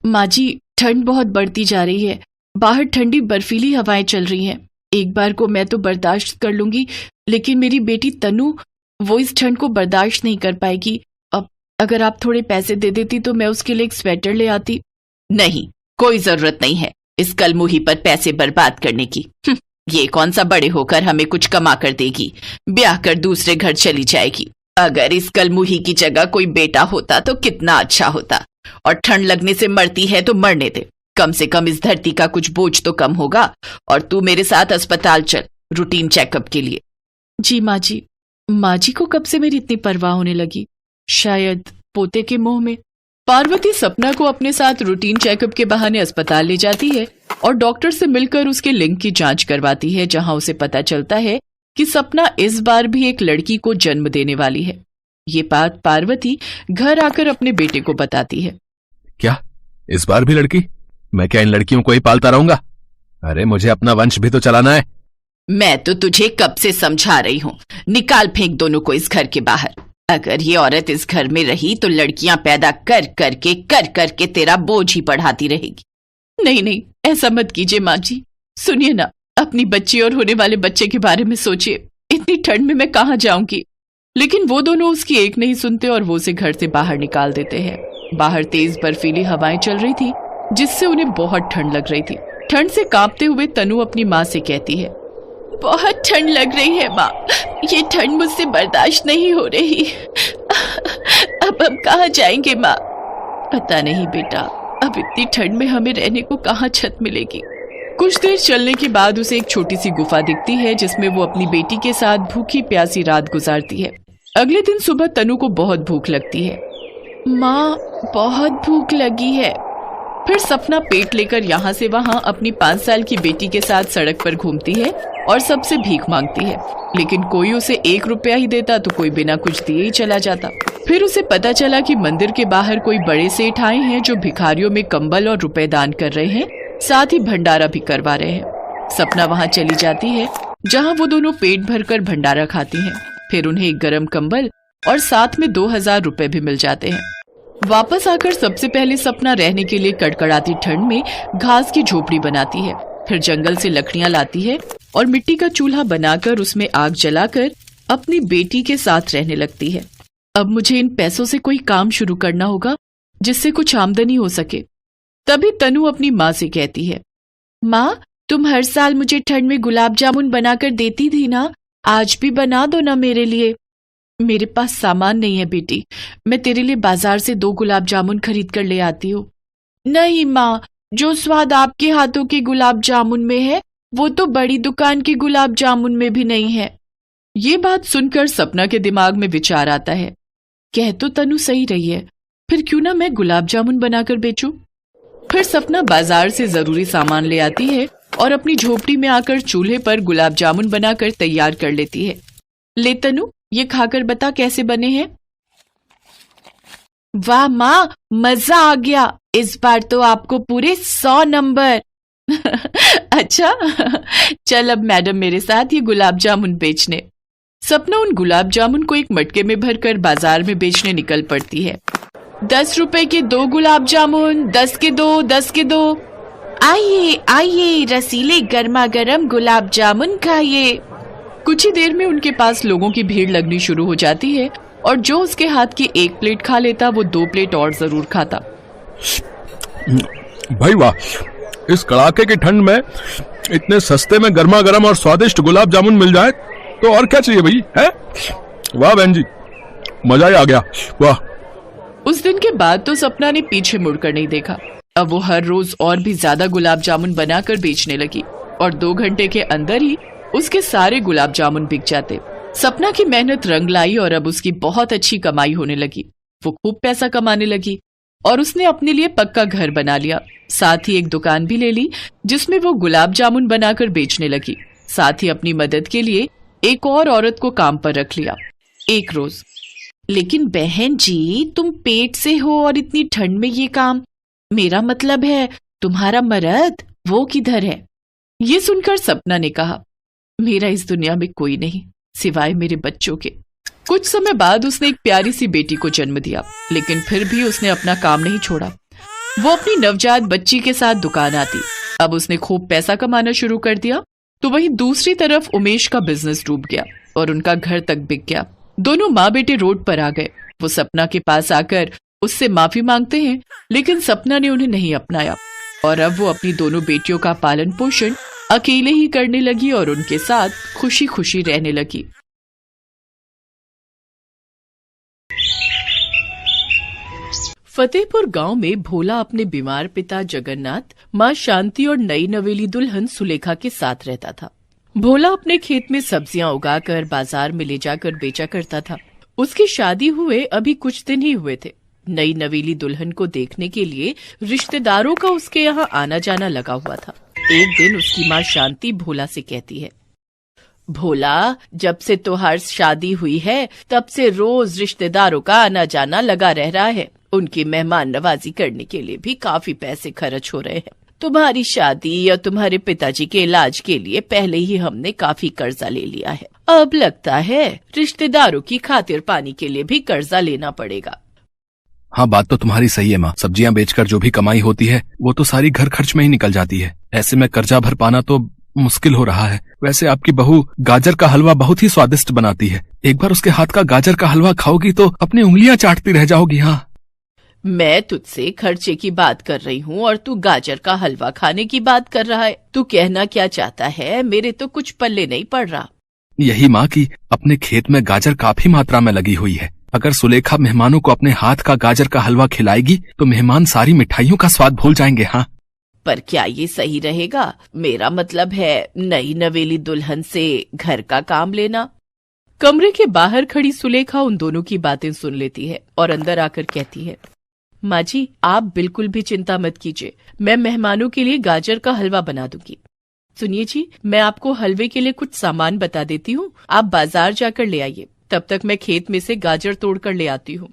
माँ जी, ठंड बहुत बढ़ती जा रही है। बाहर ठंडी बर्फीली हवाएं चल रही हैं। एक बार को मैं तो बर्दाश्त कर लूंगी, लेकिन मेरी बेटी तनु, वो इस ठंड को बर्दाश्त नहीं कर पाएगी। अब अगर आप थोड़े पैसे दे देती तो मैं उसके लिए एक स्वेटर ले आती। नहीं, कोई जरूरत नहीं है इस कलमुही पर पैसे बर्बाद करने की। ये कौन सा बड़े होकर हमें कुछ कमा कर देगी, ब्याह कर दूसरे घर चली जाएगी। अगर इस कलमुही की जगह कोई बेटा होता तो कितना अच्छा होता। और ठंड लगने से मरती है तो मरने दे, कम से कम इस धरती का कुछ बोझ तो कम होगा। और तू मेरे साथ अस्पताल चल, रूटीन चेकअप के लिए। जी माँ जी। माँ जी को कब से मेरी इतनी परवाह होने लगी? शायद पोते के मोह में। पार्वती सपना को अपने साथ रूटीन चेकअप के बहाने अस्पताल ले जाती है और डॉक्टर से मिलकर उसके लिंग की जांच करवाती है, जहां उसे पता चलता है कि सपना इस बार भी एक लड़की को जन्म देने वाली है। ये बात पार्वती घर आकर अपने बेटे को बताती है। क्या इस बार भी लड़की? मैं क्या इन लड़कियों को ही पालता रहूंगा? अरे मुझे अपना वंश भी तो चलाना है। मैं तो तुझे कब से समझा रही हूँ, निकाल फेंक दोनों को इस घर के बाहर। अगर ये औरत इस घर में रही तो लड़कियां पैदा कर करके तेरा बोझ ही बढ़ाती रहेगी। नहीं नहीं, ऐसा मत कीजिए माँ जी। सुनिए ना, अपनी बच्ची और होने वाले बच्चे के बारे में सोचिए। इतनी ठंड में मैं कहाँ जाऊंगी? लेकिन वो दोनों उसकी एक नहीं सुनते और वो उसे घर से बाहर निकाल देते हैं। बाहर तेज बर्फीली हवाएं चल रही थी, जिससे उन्हें बहुत ठंड लग रही थी। ठंड से कांपते हुए तनु अपनी माँ से कहती है, बहुत ठंड लग रही है माँ, ये ठंड मुझसे बर्दाश्त नहीं हो रही। अब हम कहाँ जाएंगे माँ? पता नहीं बेटा, अब इतनी ठंड में हमें रहने को कहाँ छत मिलेगी। कुछ देर चलने के बाद उसे एक छोटी सी गुफा दिखती है, जिसमें वो अपनी बेटी के साथ भूखी प्यासी रात गुजारती है। अगले दिन सुबह तनु को बहुत भूख लगती है। माँ, बहुत भूख लगी है। फिर सपना पेट लेकर यहाँ से वहाँ अपनी 5 साल की बेटी के साथ सड़क पर घूमती है और सबसे भीख मांगती है, लेकिन कोई उसे 1 रुपया ही देता तो कोई बिना कुछ दिए ही चला जाता। फिर उसे पता चला कि मंदिर के बाहर कोई बड़े सेठ आए हैं जो भिखारियों में कंबल और रुपए दान कर रहे हैं, साथ ही भंडारा भी करवा रहे हैं। सपना वहाँ चली जाती है, जहाँ वो दोनों पेट भरकर भंडारा खाती हैं। फिर उन्हें एक गर्म कंबल और साथ में 2000 रुपए भी मिल जाते हैं। वापस आकर सबसे पहले सपना रहने के लिए कड़कड़ाती ठंड में घास की झोपड़ी बनाती है। फिर जंगल से लकड़ियां लाती है और मिट्टी का चूल्हा बनाकर उसमें आग जलाकर अपनी बेटी के साथ रहने लगती है। अब मुझे इन पैसों से कोई काम शुरू करना होगा, जिससे कुछ आमदनी हो सके। तभी तनु अपनी माँ से कहती है, माँ, तुम हर साल मुझे ठंड में गुलाब जामुन बनाकर देती थी ना, आज भी बना दो ना मेरे लिए। मेरे पास सामान नहीं है बेटी, मैं तेरे लिए बाजार से 2 गुलाब जामुन खरीद कर ले आती हूँ। नहीं माँ, जो स्वाद आपके हाथों के गुलाब जामुन में है वो तो बड़ी दुकान के गुलाब जामुन में भी नहीं है। ये बात सुनकर सपना के दिमाग में विचार आता है, कह तो तनु सही रही है, फिर क्यों ना मैं गुलाब जामुन बनाकर बेचूं। फिर सपना बाजार से जरूरी सामान ले आती है और अपनी झोपड़ी में आकर चूल्हे पर गुलाब जामुन बनाकर तैयार कर लेती है। ले तनु, ये खाकर बता कैसे बने हैं। वाह माँ, मजा आ गया, इस बार तो आपको पूरे 100 नंबर। अच्छा, चल अब मैडम मेरे साथ ये गुलाब जामुन बेचने। सपना उन गुलाब जामुन को एक मटके में भरकर बाजार में बेचने निकल पड़ती है। 10 रुपए के 2 गुलाब जामुन, 10 के 2, 10 के 2। आइए आइए, रसीले गर्मा गर्म गुलाब जामुन खाइए। कुछ ही देर में उनके पास लोगों की भीड़ लगनी शुरू हो जाती है और जो उसके हाथ की 1 प्लेट खा लेता वो 2 प्लेट और जरूर खाता। भाई वाह, इस कड़ाके की ठंड में इतने सस्ते में गर्मा गर्म और स्वादिष्ट गुलाब जामुन मिल जाए तो और क्या चाहिए भाई, है? वाह बहन जी, मजा ही आ गया, वाह। उस दिन के बाद तो सपना ने पीछे मुड़कर नहीं देखा। अब वो हर रोज और भी ज्यादा गुलाब जामुन बनाकर बेचने लगी और 2 घंटे के अंदर ही उसके सारे गुलाब जामुन बिक जाते। सपना की मेहनत रंग लाई और अब उसकी बहुत अच्छी कमाई होने लगी। वो खूब पैसा कमाने लगी और उसने अपने लिए पक्का घर बना लिया। साथ ही एक दुकान भी ले ली, जिसमें वो गुलाब जामुन बनाकर बेचने लगी। साथ ही अपनी मदद के लिए एक और औरत को काम पर रख लिया। एक रोज, लेकिन बहन जी, तुम पेट से हो और इतनी ठंड में ये काम? मेरा मतलब है तुम्हारा मर्द, वो किधर है? ये सुनकर सपना ने कहा, मेरा इस दुनिया में कोई नहीं सिवाय मेरे बच्चों के। कुछ समय बाद उसने एक प्यारी सी बेटी को जन्म दिया, लेकिन फिर भी उसने अपना काम नहीं छोड़ा। वो अपनी नवजात बच्ची के साथ दुकान आती। अब उसने खूब पैसा कमाना शुरू कर दिया, तो वहीं दूसरी तरफ उमेश का बिजनेस डूब गया और उनका घर तक बिक गया। दोनों माँ बेटे रोड पर आ गए। वो सपना के पास आकर उससे माफी मांगते हैं, लेकिन सपना ने उन्हें नहीं अपनाया और अब वो अपनी दोनों बेटियों का पालन पोषण अकेले ही करने लगी और उनके साथ खुशी खुशी रहने लगी। फतेहपुर गांव में भोला अपने बीमार पिता जगन्नाथ, मां शांति और नई नवेली दुल्हन सुलेखा के साथ रहता था। भोला अपने खेत में सब्जियां उगाकर बाजार में ले जाकर बेचा करता था। उसकी शादी हुए अभी कुछ दिन ही हुए थे। नई नवेली दुल्हन को देखने के लिए रिश्तेदारों का उसके यहाँ आना जाना लगा हुआ था। एक दिन उसकी माँ शांति भोला से कहती है, भोला, जब से तुम्हारी शादी हुई है तब से रोज रिश्तेदारों का आना जाना लगा रह रहा है। उनकी मेहमान नवाजी करने के लिए भी काफी पैसे खर्च हो रहे हैं। तुम्हारी शादी या तुम्हारे पिताजी के इलाज के लिए पहले ही हमने काफी कर्जा ले लिया है। अब लगता है रिश्तेदारों की खातिर पानी के लिए भी कर्जा लेना पड़ेगा। हाँ, बात तो तुम्हारी सही है माँ। सब्जियां बेचकर जो भी कमाई होती है वो तो सारी घर खर्च में ही निकल जाती है। ऐसे में कर्जा भर पाना तो मुश्किल हो रहा है। वैसे आपकी बहू गाजर का हलवा बहुत ही स्वादिष्ट बनाती है। एक बार उसके हाथ का गाजर का हलवा खाओगी तो अपनी उंगलियां चाटती रह जाओगी। हाँ, मैं तुझसे खर्चे की बात कर रही हूँ और तू गाजर का हलवा खाने की बात कर रहा है। तू कहना क्या चाहता है? मेरे तो कुछ पल्ले नहीं पड़ रहा। यही माँ की अपने खेत में गाजर काफी मात्रा में लगी हुई है। अगर सुलेखा मेहमानों को अपने हाथ का गाजर का हलवा खिलाएगी तो मेहमान सारी मिठाइयों का स्वाद भूल जाएंगे। हाँ, पर क्या ये सही रहेगा? मेरा मतलब है नई नवेली दुल्हन से घर का काम लेना। कमरे के बाहर खड़ी सुलेखा उन दोनों की बातें सुन लेती है और अंदर आकर कहती है, माँ जी, आप बिल्कुल भी चिंता मत कीजिए। मैं मेहमानों के लिए गाजर का हलवा बना दूंगी। सुनिए जी, मैं आपको हलवे के लिए कुछ सामान बता देती हूँ। आप बाजार जाकर ले आइए। तब तक मैं खेत में से गाजर तोड़कर ले आती हूँ।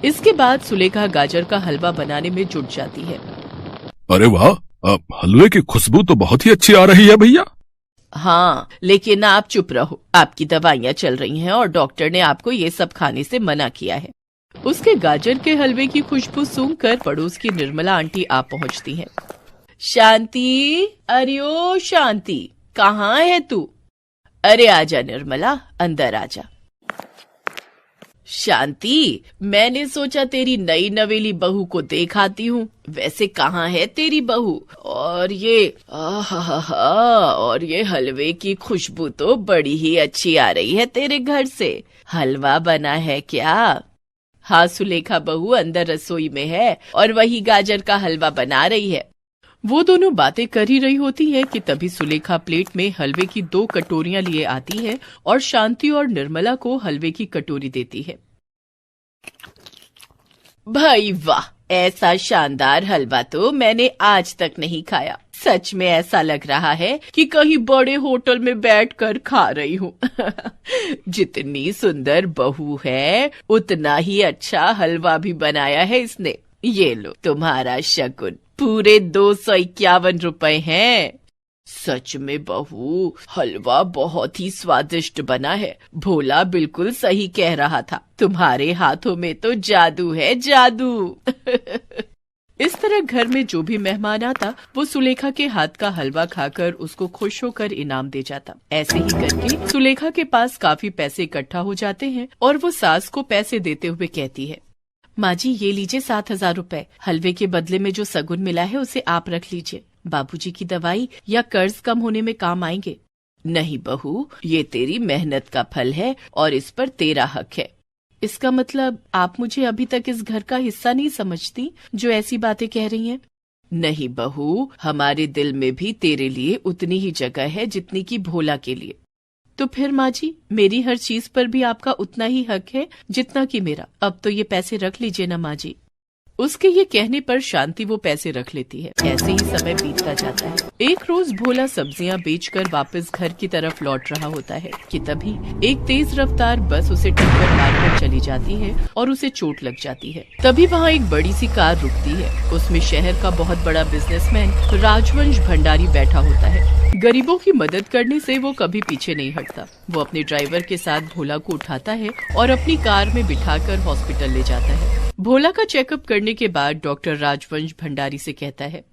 इसके बाद सुलेखा गाजर का हलवा बनाने में जुट जाती है। अरे वाह, हलवे की खुशबू तो बहुत ही अच्छी आ रही है भैया। हाँ, लेकिन आप चुप रहो। आपकी दवाइयाँ चल रही हैं और डॉक्टर ने आपको ये सब खाने से मना किया है। उसके गाजर के हलवे की खुशबू सूंघकर पड़ोस की निर्मला आंटी आ पहुँचती हैं। शांति, अरे ओ शांति, कहाँ है तू? अरे आजा निर्मला, अंदर आजा। शांति, मैंने सोचा तेरी नई नवेली बहू को देख आती हूँ। वैसे कहाँ है तेरी बहू? और ये हलवे की खुशबू तो बड़ी ही अच्छी आ रही है तेरे घर से। हलवा बना है क्या? हाँ सुलेखा बहू अंदर रसोई में है और वही गाजर का हलवा बना रही है। वो दोनों बातें कर ही रही होती है कि तभी सुलेखा प्लेट में हलवे की 2 कटोरियां लिए आती है और शांति और निर्मला को हलवे की कटोरी देती है। भाई वाह, ऐसा शानदार हलवा तो मैंने आज तक नहीं खाया। सच में ऐसा लग रहा है कि कहीं बड़े होटल में बैठकर खा रही हूँ। जितनी सुंदर बहू है उतना ही अच्छा हलवा भी बनाया है इसने। ये लो तुम्हारा शगुन, पूरे 251 रुपए हैं। सच में बहू, हलवा बहुत ही स्वादिष्ट बना है। भोला बिल्कुल सही कह रहा था, तुम्हारे हाथों में तो जादू है, जादू। इस तरह घर में जो भी मेहमान आता वो सुलेखा के हाथ का हलवा खाकर उसको खुश होकर इनाम दे जाता। ऐसे ही करके सुलेखा के पास काफी पैसे इकट्ठा हो जाते हैं और वो सास को पैसे देते हुए कहती है, माँ जी ये लीजिए 7,000 रुपए। हलवे के बदले में जो सगुन मिला है उसे आप रख लीजिए। बाबूजी की दवाई या कर्ज कम होने में काम आएंगे। नहीं बहू, ये तेरी मेहनत का फल है और इस पर तेरा हक है। इसका मतलब आप मुझे अभी तक इस घर का हिस्सा नहीं समझती जो ऐसी बातें कह रही हैं? नहीं बहू, हमारे दिल में भी तेरे लिए उतनी ही जगह है जितनी की भोला के लिए। तो फिर माँ जी, मेरी हर चीज पर भी आपका उतना ही हक है जितना कि मेरा। अब तो ये पैसे रख लीजिए ना माँ जी। उसके ये कहने पर शांति वो पैसे रख लेती है। ऐसे ही समय बीतता जाता है। एक रोज भोला सब्जियां बेचकर वापस घर की तरफ लौट रहा होता है कि तभी एक तेज रफ्तार बस उसे टक्कर मारकर चली जाती है और उसे चोट लग जाती है। तभी वहाँ एक बड़ी सी कार रुकती है। उसमें शहर का बहुत बड़ा बिजनेसमैन राजवंश भंडारी बैठा होता है। गरीबों की मदद करने से वो कभी पीछे नहीं हटता। वो अपने ड्राइवर के साथ भोला को उठाता है और अपनी कार में बिठाकर हॉस्पिटल ले जाता है। भोला का चेकअप करने के बाद डॉक्टर राजवंश भंडारी से कहता है,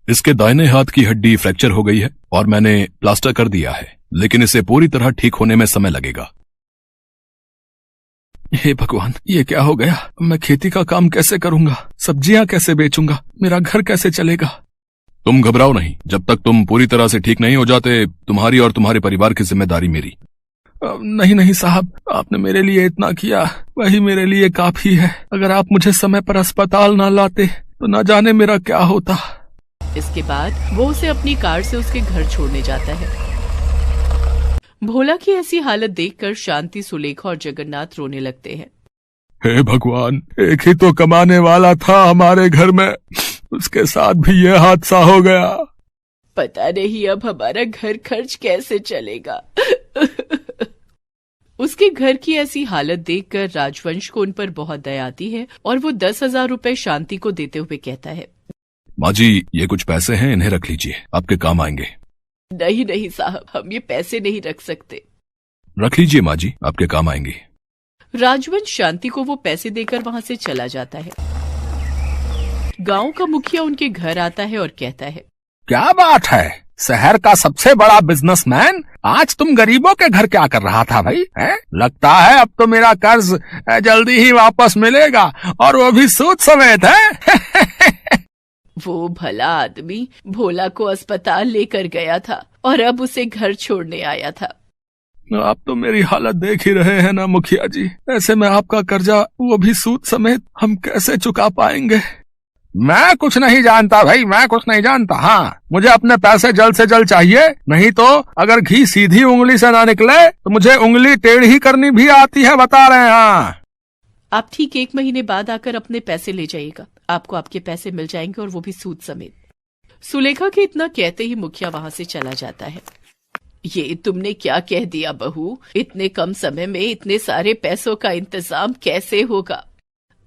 इसके दाहिने हाथ की हड्डी फ्रैक्चर हो गई है और मैंने प्लास्टर कर दिया है, लेकिन इसे पूरी तरह ठीक होने में समय लगेगा। हे भगवान, ये क्या हो गया? मैं खेती का काम कैसे करूंगा? सब्जियां कैसे बेचूंगा? मेरा घर कैसे चलेगा? तुम घबराओ नहीं, जब तक तुम पूरी तरह से ठीक नहीं हो जाते तुम्हारी और तुम्हारे परिवार की जिम्मेदारी मेरी। नहीं नहीं साहब, आपने मेरे लिए इतना किया, वही मेरे लिए काफी है। अगर आप मुझे समय पर अस्पताल ना लाते तो न जाने मेरा क्या होता। इसके बाद वो उसे अपनी कार से उसके घर छोड़ने जाता है। भोला की ऐसी हालत देखकर शांति, सुलेखा और जगन्नाथ रोने लगते हैं। हे भगवान, एक ही तो कमाने वाला था हमारे घर में, उसके साथ भी ये हादसा हो गया। पता नहीं अब हमारा घर खर्च कैसे चलेगा। उसके घर की ऐसी हालत देखकर राजवंश को उन पर बहुत दया आती है और वो 10,000 रुपए शांति को देते हुए कहता है, माँ जी, ये कुछ पैसे हैं, इन्हें रख लीजिए, आपके काम आएंगे। नहीं नहीं साहब, हम ये पैसे नहीं रख सकते। रख लीजिए माँ जी, आपके काम आएंगे। राजवंश शांति को वो पैसे देकर वहाँ से चला जाता है। गांव का मुखिया उनके घर आता है और कहता है, क्या बात है, शहर का सबसे बड़ा बिजनेसमैन, आज तुम गरीबों के घर क्या कर रहा था भाई? लगता है अब तो मेरा कर्ज जल्दी ही वापस मिलेगा, और वो भी सूद समेत है। वो भला आदमी भोला को अस्पताल लेकर गया था और अब उसे घर छोड़ने आया था। आप तो मेरी हालत देख ही रहे हैं ना मुखिया जी, ऐसे में आपका कर्जा, वो भी सूद समेत, हम कैसे चुका पाएंगे? मैं कुछ नहीं जानता भाई, मैं कुछ नहीं जानता। हाँ, मुझे अपने पैसे जल्द से जल्द चाहिए, नहीं तो अगर घी सीधी उंगली से ना निकले तो मुझे उंगली टेढ़ी करनी भी आती है, बता रहे हैं। हाँ, आप ठीक 1 महीने बाद आकर अपने पैसे ले जाइएगा, आपको आपके पैसे मिल जाएंगे और वो भी सूद समेत। सुलेखा के इतना कहते ही मुखिया वहाँ से चला जाता है। ये तुमने क्या कह दिया बहू? इतने कम समय में इतने सारे पैसों का इंतजाम कैसे होगा?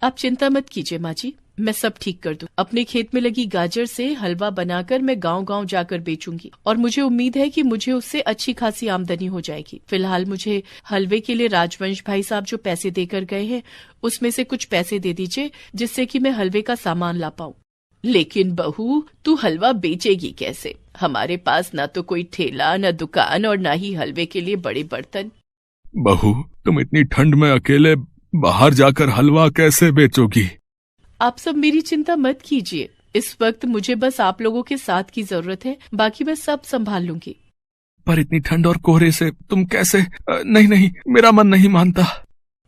आप चिंता मत कीजिए माँ जी, मैं सब ठीक कर दूं। अपने खेत में लगी गाजर से हलवा बनाकर मैं गांव-गांव जाकर बेचूंगी और मुझे उम्मीद है कि मुझे उससे अच्छी खासी आमदनी हो जाएगी। फिलहाल मुझे हलवे के लिए राजवंश भाई साहब जो पैसे देकर गए हैं उसमें से कुछ पैसे दे दीजिए, जिससे कि मैं हलवे का सामान ला पाऊं। लेकिन बहू, तू हलवा बेचेगी कैसे? हमारे पास न तो कोई ठेला, न दुकान और न ही हलवे के लिए बड़े बर्तन। बहू, तुम इतनी ठंड में अकेले बाहर जाकर हलवा कैसे बेचोगी? आप सब मेरी चिंता मत कीजिए, इस वक्त मुझे बस आप लोगों के साथ की जरूरत है, बाकी मैं सब संभाल लूंगी। पर इतनी ठंड और कोहरे से तुम कैसे? नहीं नहीं, मेरा मन नहीं मानता।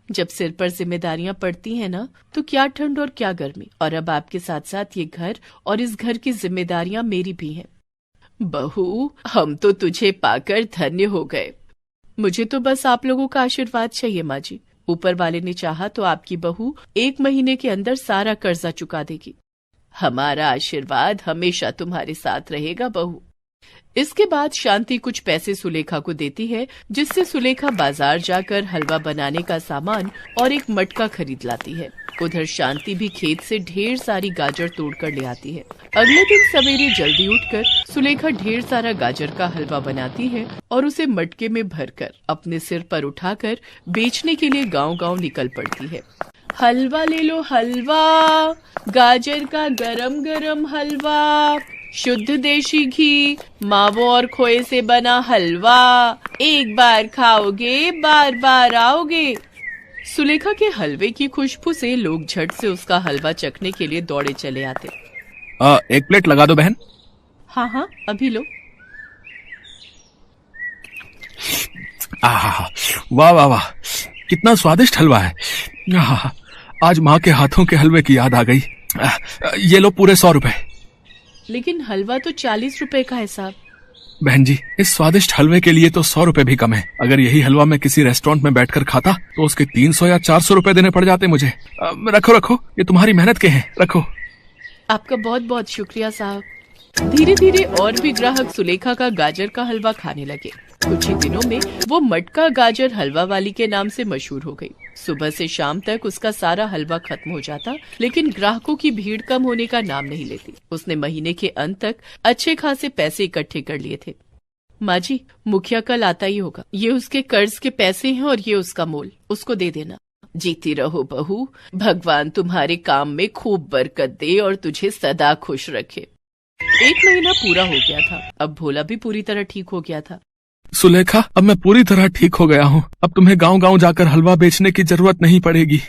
जब सिर पर जिम्मेदारियां पड़ती हैं ना, तो क्या ठंड और क्या गर्मी। और अब आपके साथ साथ ये घर और इस घर की जिम्मेदारियां मेरी भी हैं। बहू, हम तो तुझे पाकर धन्य हो गए। मुझे तो बस आप लोगों का आशीर्वाद चाहिए माँ जी। ऊपर वाले ने चाहा तो आपकी बहू 1 महीने के अंदर सारा कर्जा चुका देगी। हमारा आशीर्वाद हमेशा तुम्हारे साथ रहेगा बहू। इसके बाद शांति कुछ पैसे सुलेखा को देती है, जिससे सुलेखा बाजार जाकर हलवा बनाने का सामान और एक मटका खरीद लाती है। उधर शांति भी खेत से ढेर सारी गाजर तोड़कर ले आती है। अगले दिन सवेरे जल्दी उठकर सुलेखा ढेर सारा गाजर का हलवा बनाती है और उसे मटके में भरकर अपने सिर पर उठाकर बेचने के लिए गांव-गांव निकल पड़ती है। हलवा ले लो हलवा, गाजर का गरम गरम हलवा, शुद्ध देशी घी, मावो और खोए से बना हलवा, एक बार खाओगे बार बार आओगे। सुलेखा के हलवे की खुशबू से लोग झट से उसका हलवा चखने के लिए दौड़े चले आते। 1 प्लेट लगा दो बहन। हाँ हाँ, अभी लो। वाह वाह वाह, कितना स्वादिष्ट हलवा है। आज माँ के हाथों के हलवे की याद आ गई। ये लो पूरे 100 रुपए। लेकिन हलवा तो 40 रुपए का है साहब। बहन जी, इस स्वादिष्ट हलवे के लिए तो 100 रुपए भी कम है। अगर यही हलवा मैं किसी रेस्टोरेंट में बैठकर खाता तो उसके 300 या 400 रुपए देने पड़ जाते मुझे। रखो रखो, ये तुम्हारी मेहनत के हैं, रखो। आपका बहुत बहुत शुक्रिया साहब। धीरे धीरे और भी ग्राहक सुलेखा का गाजर का हलवा खाने लगे। कुछ ही दिनों में वो मटका गाजर हलवा वाली के नाम से मशहूर हो गई। सुबह से शाम तक उसका सारा हलवा खत्म हो जाता, लेकिन ग्राहकों की भीड़ कम होने का नाम नहीं लेती। उसने महीने के अंत तक अच्छे खासे पैसे इकट्ठे कर लिए थे। माँ जी, मुखिया कल आता ही होगा। ये उसके कर्ज के पैसे हैं और ये उसका मोल, उसको दे देना। जीती रहो बहू, भगवान तुम्हारे काम में खूब बरकत दे और तुझे सदा खुश रखे। 1 महीना पूरा हो गया था। अब भोला भी पूरी तरह ठीक हो गया था। सुलेखा, अब मैं पूरी तरह ठीक हो गया हूँ। अब तुम्हें गांव-गांव जाकर हलवा बेचने की जरूरत नहीं पड़ेगी।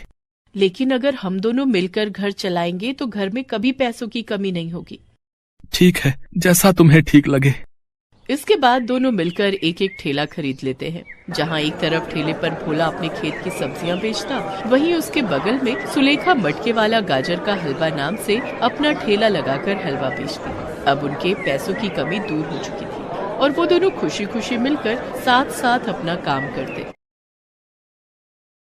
लेकिन अगर हम दोनों मिलकर घर चलाएंगे तो घर में कभी पैसों की कमी नहीं होगी। ठीक है, जैसा तुम्हें ठीक लगे। इसके बाद दोनों मिलकर एक एक ठेला खरीद लेते हैं। जहाँ एक तरफ ठेले पर भोला अपने खेत की सब्जियां बेचता, वहीं उसके बगल में सुलेखा मटके वाला गाजर का हलवा नाम से अपना ठेला लगाकर हलवा बेचती। अब उनके पैसों की कमी दूर हो चुकी थी और वो दोनों खुशी खुशी मिलकर साथ साथ अपना काम करते।